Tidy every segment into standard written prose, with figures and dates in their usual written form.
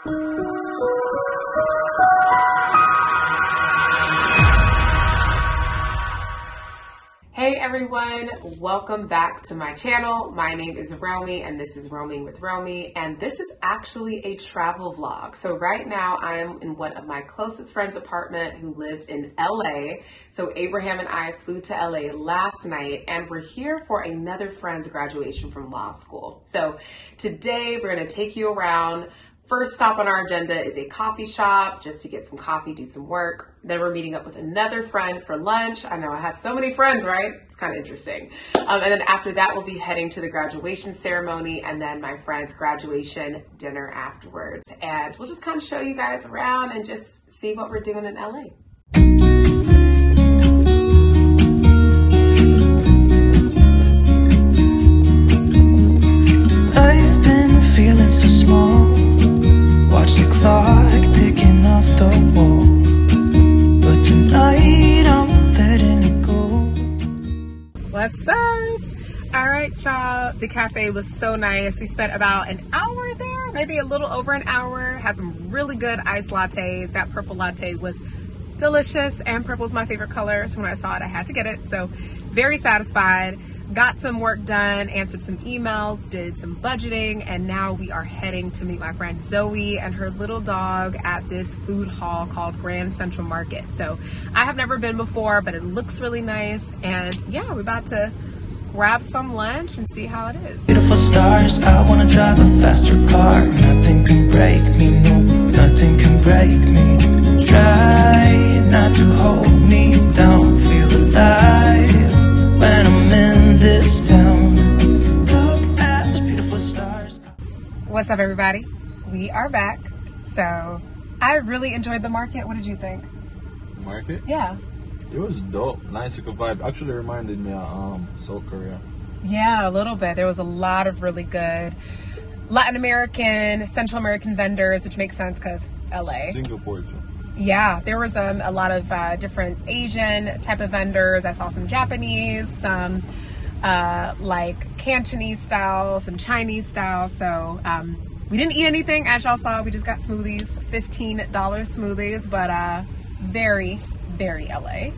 Hey everyone, welcome back to my channel. My name is Romie and this is Roaming with Romie, and this is actually a travel vlog. So right now I am in one of my closest friend's apartment who lives in LA. So Abraham and I flew to LA last night and we're here for another friend's graduation from law school. So today we're gonna take you around. First stop on our agenda is a coffee shop just to get some coffee, do some work. Then we're meeting up with another friend for lunch. I know I have so many friends, right? It's kind of interesting. And then after that, we'll be heading to the graduation ceremony and then my friend's graduation dinner afterwards. And we'll just kind of show you guys around and just see what we're doing in LA. I've been feeling so small. Watch the clock ticking off the wall, but tonight I'm letting it go. What's up? All right, y'all. The cafe was so nice. We spent about an hour there, maybe a little over an hour. Had some really good iced lattes. That purple latte was delicious, and purple is my favorite color. So when I saw it, I had to get it. So very satisfied. Got some work done, answered some emails, did some budgeting, and now we are heading to meet my friend Zoe and her little dog at this food hall called Grand Central Market. So I have never been before, but it looks really nice. And yeah, we're about to grab some lunch and see how it is. Beautiful stars, I wanna drive a faster car. Nothing can break me, no, nothing can break me. Try not to hold me down, feel alive when I'm in this town. Look at those beautiful stars. What's up, everybody? We are back. So I really enjoyed the market. What did you think? Market? Yeah. It was dope. Nice eco vibe. Actually reminded me of South Korea. Yeah, a little bit. There was a lot of really good Latin American, Central American vendors, which makes sense because LA. Singapore too. Yeah, there was a lot of different Asian type of vendors. I saw some Japanese, some like Cantonese style, some Chinese style. So we didn't eat anything, as y'all saw. We just got smoothies, $15 smoothies, but very, very LA.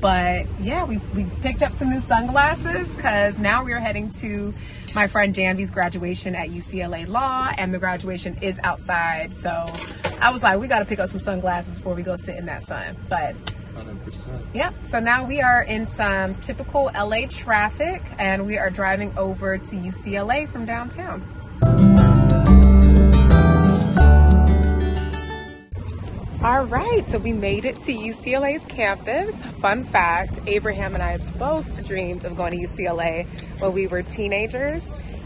But yeah, we picked up some new sunglasses because now we are heading to my friend Janvy's graduation at UCLA Law, and the graduation is outside. So I was like, we got to pick up some sunglasses before we go sit in that sun. But 100%. yeah, so now we are in some typical LA traffic and we are driving over to UCLA from downtown. All right, so we made it to UCLA's campus. Fun fact, Abraham and I both dreamed of going to UCLA when we were teenagers.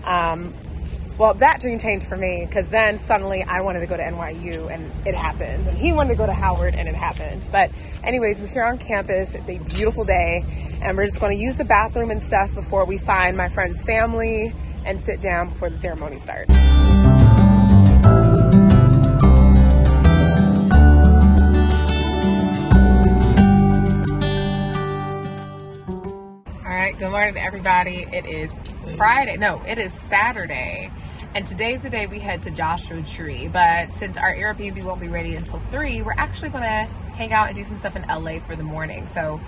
Well, that dream changed for me because then suddenly I wanted to go to NYU and it happened. And he wanted to go to Howard and it happened. But anyways, we're here on campus. It's a beautiful day and we're just going to use the bathroom and stuff before we find my friend's family and sit down before the ceremony starts. Good morning to everybody. It is Friday. No, it is Saturday. And today's the day we head to Joshua Ree. But since our Airbnb won't be ready until 3, we're actually going to hang out and do some stuff in LA for the morning. So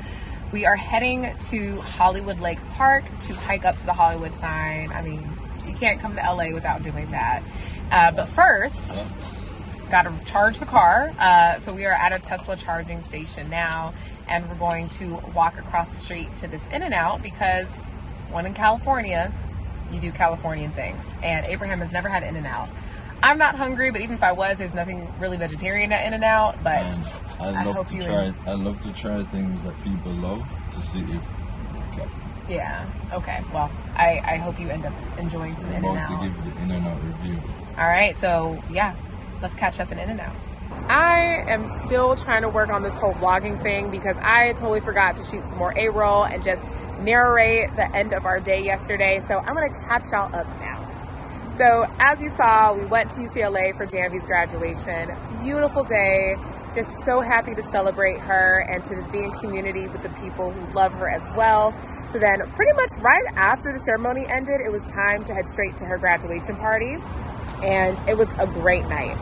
we are heading to Hollywood Lake Park to hike up to the Hollywood sign. I mean, you can't come to LA without doing that. But first, got to charge the car. So we are at a Tesla charging station now, and we're going to walk across the street to this In-N-Out because when in California, you do Californian things. And Abraham has never had In-N-Out. I'm not hungry, but even if I was, there's nothing really vegetarian at In-N-Out. But I love to try things that people love to see if okay. Yeah. Okay. Well, I hope you end up enjoying some In-N-Out. I'm about to give the In-N-Out review. All right. So yeah, let's catch up in In-N-Out. I am still trying to work on this whole vlogging thing because I totally forgot to shoot some more A-roll and just narrate the end of our day yesterday. So I'm gonna catch y'all up now. So as you saw, we went to UCLA for Janvy's graduation. Beautiful day. Just so happy to celebrate her and to just be in community with the people who love her as well. So then pretty much right after the ceremony ended, it was time to head straight to her graduation party. and it was a great night.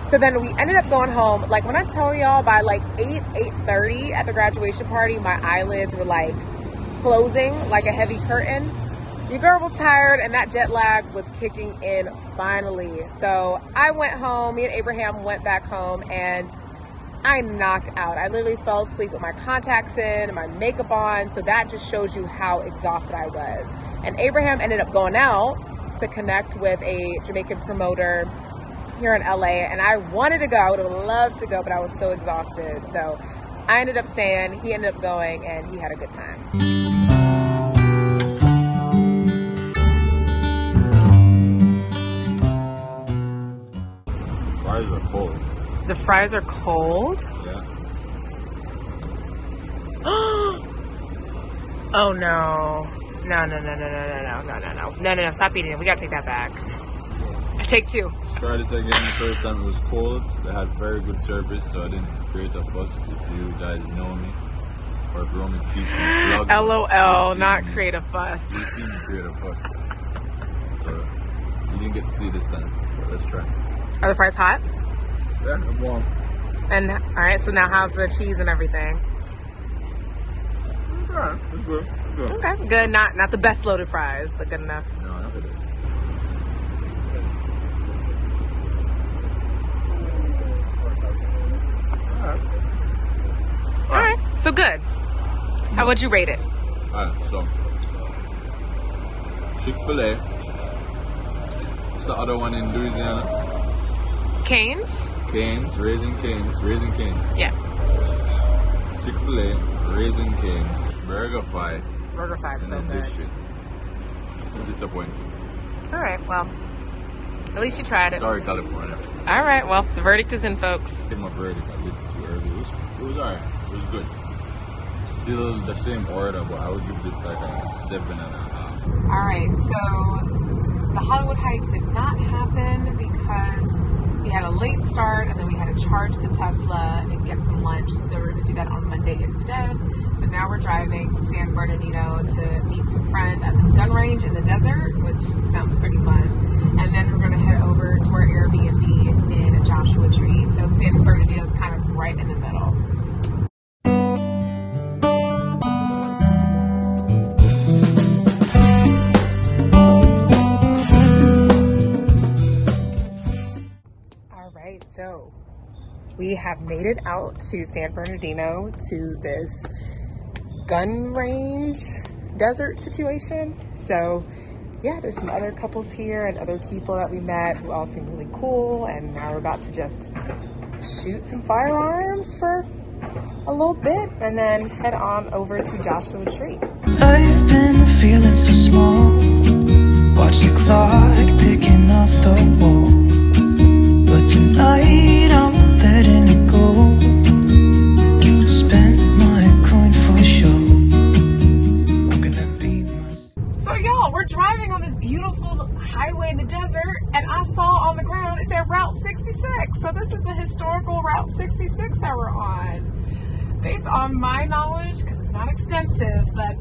So then we ended up going home. Like, when I tell y'all, by like 8:30 at the graduation party, my eyelids were like closing like a heavy curtain. Your girl was tired, and that jet lag was kicking in finally. So I went home. Me and Abraham went back home, and I knocked out. I literally fell asleep with my contacts in and my makeup on. So that just shows you how exhausted I was. And Abraham ended up going out to connect with a Jamaican promoter here in LA, and I wanted to go. I would have loved to go, but I was so exhausted. So I ended up staying. He ended up going, and he had a good time. Fries are cold. The fries are cold? Yeah. Oh no. No, stop eating it. We gotta take that back. Take two. Let's try this again. The first time it was cold. They had very good service, so I didn't create a fuss. If you guys know me, or if Romie keeps me vlogging, LOL, not create a fuss. You see me create a fuss. So you didn't get to see this time, but let's try. Are the fries hot? Yeah, I'm warm. And all right, so now how's the cheese and everything? It's alright. It's good. It's good. Okay, good. Not the best loaded fries, but good enough. No, not good. All right, so good. How would you rate it? Alright, so Chick-fil-A. What's the other one in Louisiana? Cane's? Cane's, Raising Cane's. Yeah. Chick-fil-A, Raising Cane's, Burger Fi. Burger Fi's so good. This shit. This is disappointing. All right, well, at least you tried it. Sorry, California. All right, well, the verdict is in, folks. I gave my verdict a bit too early. It was alright. It was good. Still the same order, but I would give this like a 7.5. All right, so the Hollywood hike did not happen because we had a late start, and then we had to charge the Tesla and get some lunch. So we're going to do that on Monday instead. So now we're driving to San Bernardino to meet some friends at this gun range in the desert, which sounds pretty fun. And then we're going to head over to our Airbnb in Joshua Ree. So San Bernardino is kind of right in the middle. So we have made it out to San Bernardino, to this gun range desert situation. So yeah, there's some other couples here and other people that we met who all seem really cool, and now we're about to just shoot some firearms for a little bit and then head on over to Joshua Ree. I've been feeling so small. Watch the clock ticking off the wall. But tonight I'm letting it go. Spend my coin for sure. I'm gonna be myself. So y'all, we're driving on this beautiful highway in the desert, and I saw on the ground it said Route 66. So this is the historical Route 66 that we're on. Based on my knowledge, because it's not extensive, but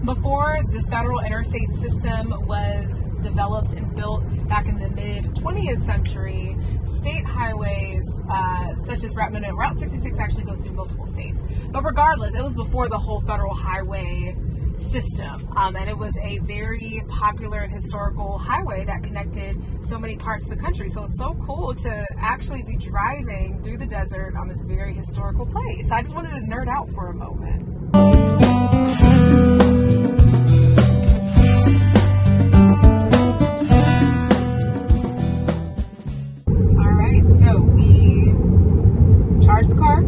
before the federal interstate system was developed and built back in the mid 20th century, state highways such as Route 66 actually goes through multiple states. But regardless, it was before the whole federal highway system, and it was a very popular and historical highway that connected so many parts of the country. So it's so cool to actually be driving through the desert on this very historical place. So I just wanted to nerd out for a moment. So we charged the car,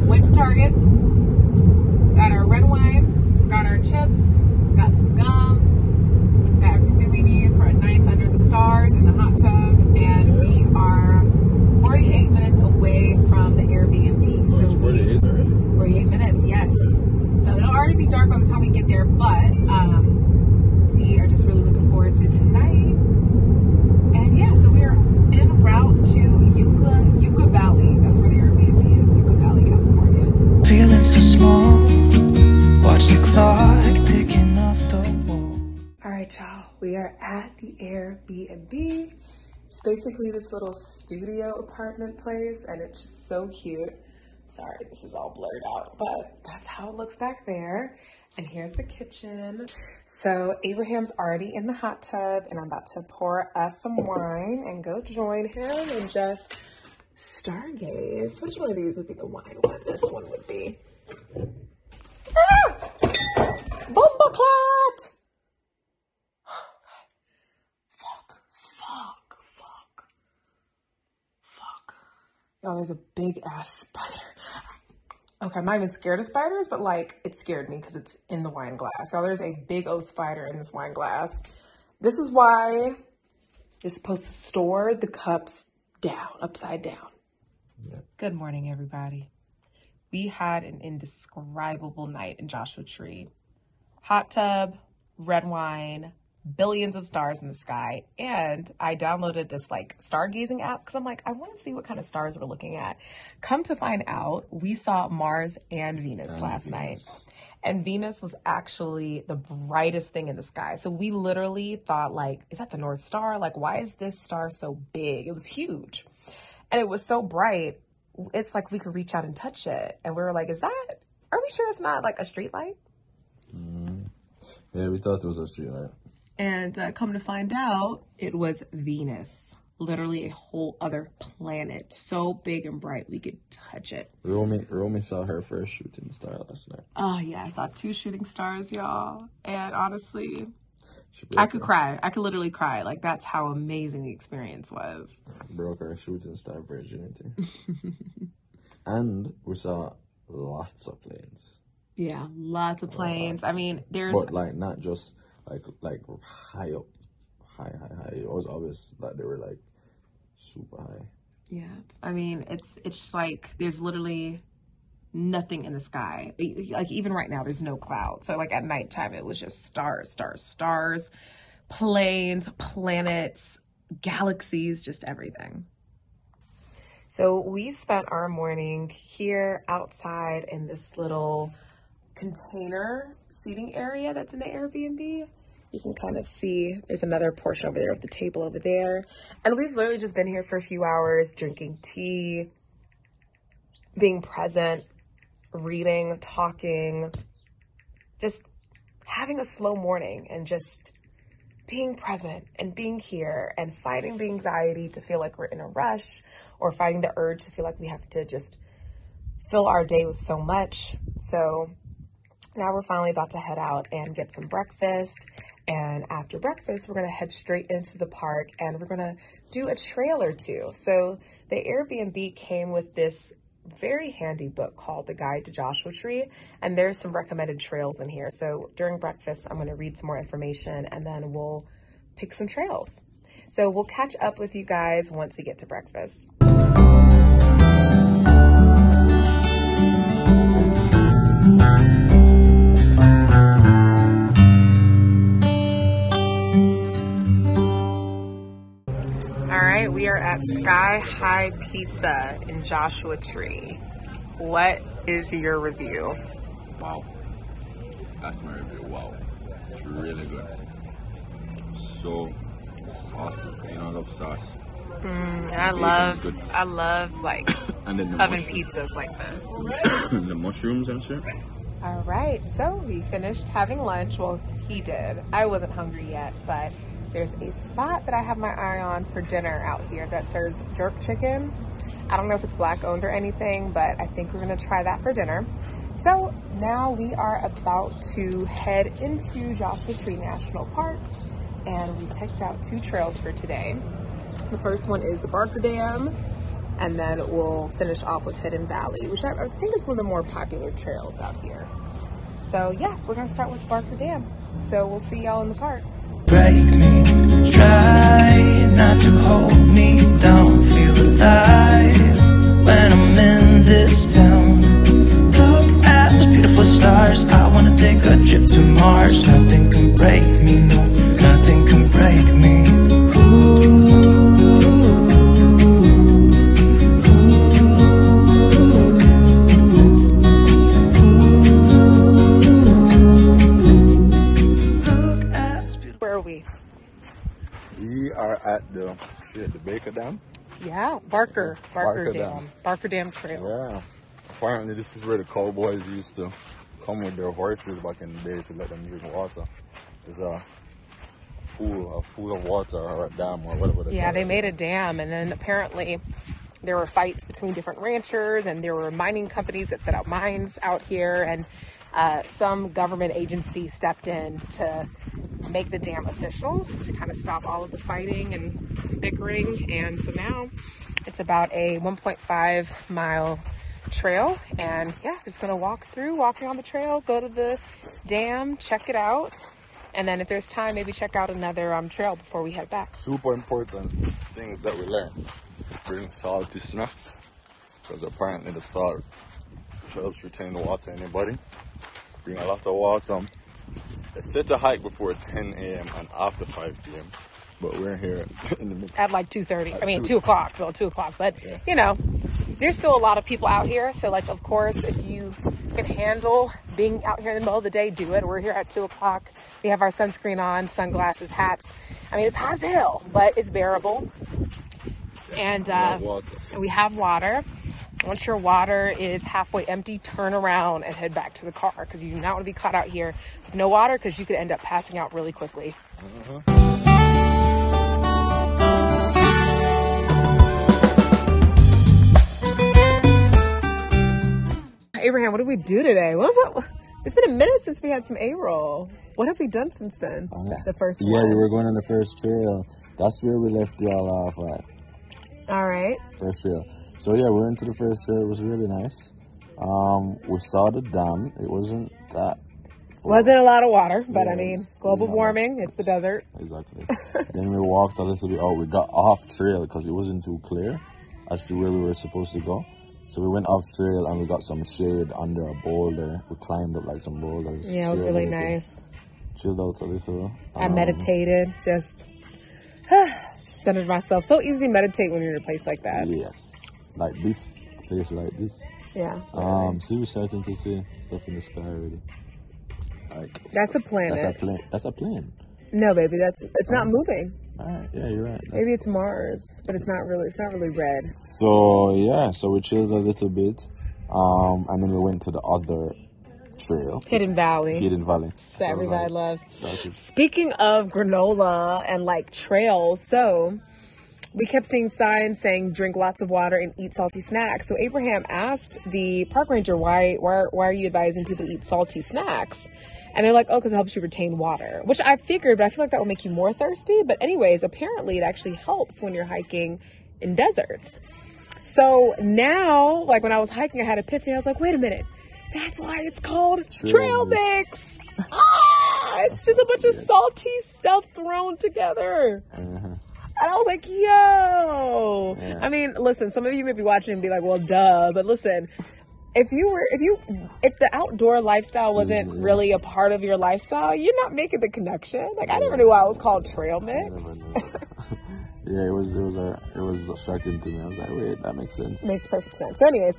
went to Target, got our red wine, got our chips, got some gum, got everything we need for a night under the stars in the hot tub, and we are 48 minutes away from the Airbnb. So 48 already? 48 We are at the Airbnb. It's basically this little studio apartment place, and it's just so cute. Sorry, this is all blurred out, but that's how it looks back there. And here's the kitchen. So Abraham's already in the hot tub, and I'm about to pour us some wine and go join him and just stargaze. Which one of these would be the wine one? This one would be. Ah! Bomba clot! Oh, there's a big ass spider. Okay, I'm not even scared of spiders, but like it scared me because it's in the wine glass. Oh, there's a big old spider in this wine glass. This is why you're supposed to store the cups down, upside down. Yeah. Good morning, everybody. We had an indescribable night in Joshua Tree. Hot tub, red wine, billions of stars in the sky, and I downloaded this like stargazing app because I'm like, I want to see what kind of stars we're looking at. Come to find out, we saw Mars and Venus last night, and Venus was actually the brightest thing in the sky. So we literally thought like, is that the North Star? Like, why is this star so big? It was huge, and it was so bright. It's like we could reach out and touch it, and we were like, are we sure it's not like a street light? Yeah, we thought it was a street light. And come to find out, it was Venus. Literally a whole other planet. So big and bright, we could touch it. Romie saw her first shooting star last night. Oh, yeah. I saw 2 shooting stars, y'all. And honestly, I could cry. I could literally cry. Like, that's how amazing the experience was. Broke our shooting star virginity. And we saw lots of planes. Yeah, lots of planes. I mean, there's... But, like, not just... Like high up, high. It was obvious that they were like super high. Yeah, I mean it's like there's literally nothing in the sky. Like even right now, there's no clouds. So like at nighttime, it was just stars, planes, planets, galaxies, just everything. So we spent our morning here outside in this little container seating area that's in the Airbnb. You can kind of see there's another portion over there of the table over there. And we've literally just been here for a few hours, drinking tea, being present, reading, talking, just having a slow morning and just being present and being here and fighting the anxiety to feel like we're in a rush or fighting the urge to feel like we have to just fill our day with so much. So now we're finally about to head out and get some breakfast. And after breakfast, we're going to head straight into the park and we're going to do a trail or two. So the Airbnb came with this very handy book called The Guide to Joshua Tree. And there's some recommended trails in here. So during breakfast, I'm going to read some more information and then we'll pick some trails. So we'll catch up with you guys once we get to breakfast. We are at Sky High Pizza in Joshua Tree. What is your review? Wow. That's my review. Wow. It's really good. So saucy. You know, I love sauce. I love like and then oven pizzas like this. The mushrooms and shit. All right. So we finished having lunch. Well, he did. I wasn't hungry yet, but there's a spot that I have my eye on for dinner out here that serves jerk chicken. I don't know if it's black owned or anything, but I think we're gonna try that for dinner. So now we are about to head into Joshua Tree National Park, and we picked out 2 trails for today. The first one is the Barker Dam, and then we'll finish off with Hidden Valley, which I think is one of the more popular trails out here. So yeah, we're gonna start with Barker Dam. So we'll see y'all in the park. Break me, try not to hold me down. Feel alive when I'm in this town. Look at those beautiful stars. I wanna take a trip to Mars. Nothing can break me, no, nothing can break me. Where are we? Barker Dam? Yeah, Barker Dam. Barker Dam Trail. Yeah. Apparently this is where the cowboys used to come with their horses back in the day to let them drink water. There's a pool of water or a dam or whatever. Yeah, they made a dam, and then apparently there were fights between different ranchers, and there were mining companies that set out mines out here, and some government agency stepped in to make the dam official to kind of stop all of the fighting and bickering. And so now it's about a 1.5 mile trail, and yeah, we're just gonna walking on the trail, go to the dam, check it out, and then if there's time, maybe check out another trail before we head back. Super important things that we learned. Bring salty snacks, because apparently the salt helps retain the water in your body. Bring a lot of water. It's set to hike before 10 a.m. and after 5 p.m. But we're here in the middle. At like 2:30. I mean 2 o'clock. Well, 2 o'clock. But you know, there's still a lot of people out here. So like, of course, if you can handle being out here in the middle of the day, do it. We're here at 2 o'clock. We have our sunscreen on, sunglasses, hats. I mean, it's hot as hell, but it's bearable. And we have water. Once your water is halfway empty, turn around and head back to the car, because you do not want to be caught out here with no water, because you could end up passing out really quickly. Abraham, what did we do today? It's been a minute since we had some A-roll. What have we done since then? The first one? Yeah, we were going on the first trail. That's where we left y'all off at. All right. First trail. So yeah, we went to the first trail. It was really nice. We saw the dam. It wasn't that full. Wasn't a lot of water, but I mean, global warming, it's the desert. Exactly. Then we walked a little bit. We got off trail because it wasn't too clear as to where we were supposed to go. So we went off trail and we got some shade under a boulder. We climbed up like some boulders. Yeah, it was really nice. Chilled out a little. I meditated, just centered myself. So easy to meditate when you're in a place like that. Yes. Like this, a place like this. Yeah. See, we're starting to see stuff in the sky already. Like, that's a planet. That's a plane. No, baby, it's not moving. All right, yeah, you're right. Maybe it's Mars, but it's not really red. So yeah, so we chilled a little bit, and then we went to the other trail. Hidden Valley. That everybody loves. Speaking of granola and like trails, so we kept seeing signs saying drink lots of water and eat salty snacks. So Abraham asked the park ranger, why are you advising people to eat salty snacks? And they're like, oh, because it helps you retain water, which I figured, but I feel like that will make you more thirsty. But anyways, apparently it actually helps when you're hiking in deserts. So now, like when I was hiking, I had an epiphany. I was like, wait a minute. That's why it's called trail mix. It's just a bunch of salty stuff thrown together. And I was like, yo. Yeah. I mean, listen, some of you may be watching and be like, well, duh. But listen, if the outdoor lifestyle wasn't really a part of your lifestyle, you're not making the connection. Like, I never knew why it was called trail mix. Yeah, it was shocking to me. I was like, wait, that makes sense. Makes perfect sense. So anyways,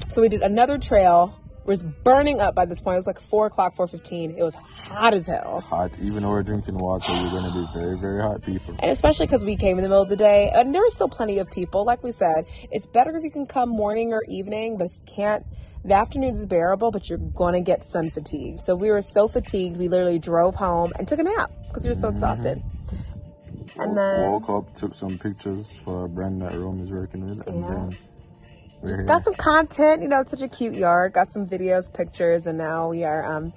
so we did another trail. It was burning up by this point. It was like 4 o'clock, 4:15. It was hot as hell. Hot. Even though we're drinking water, you're going to be very, very hot people. And especially because we came in the middle of the day. And there were still plenty of people. Like we said, it's better if you can come morning or evening. But if you can't, the afternoon is bearable, but you're going to get sun fatigue. So we were so fatigued, we literally drove home and took a nap because we were so exhausted. And then woke up, took some pictures for a brand that Romie's working with. And then just got some content, it's such a cute yard. Got some videos, pictures, and now we are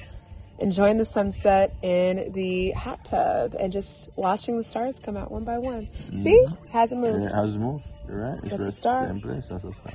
enjoying the sunset in the hot tub and just watching the stars come out one by one. See? Hasn't moved. It hasn't moved. You're right. It's the same place. That's a star.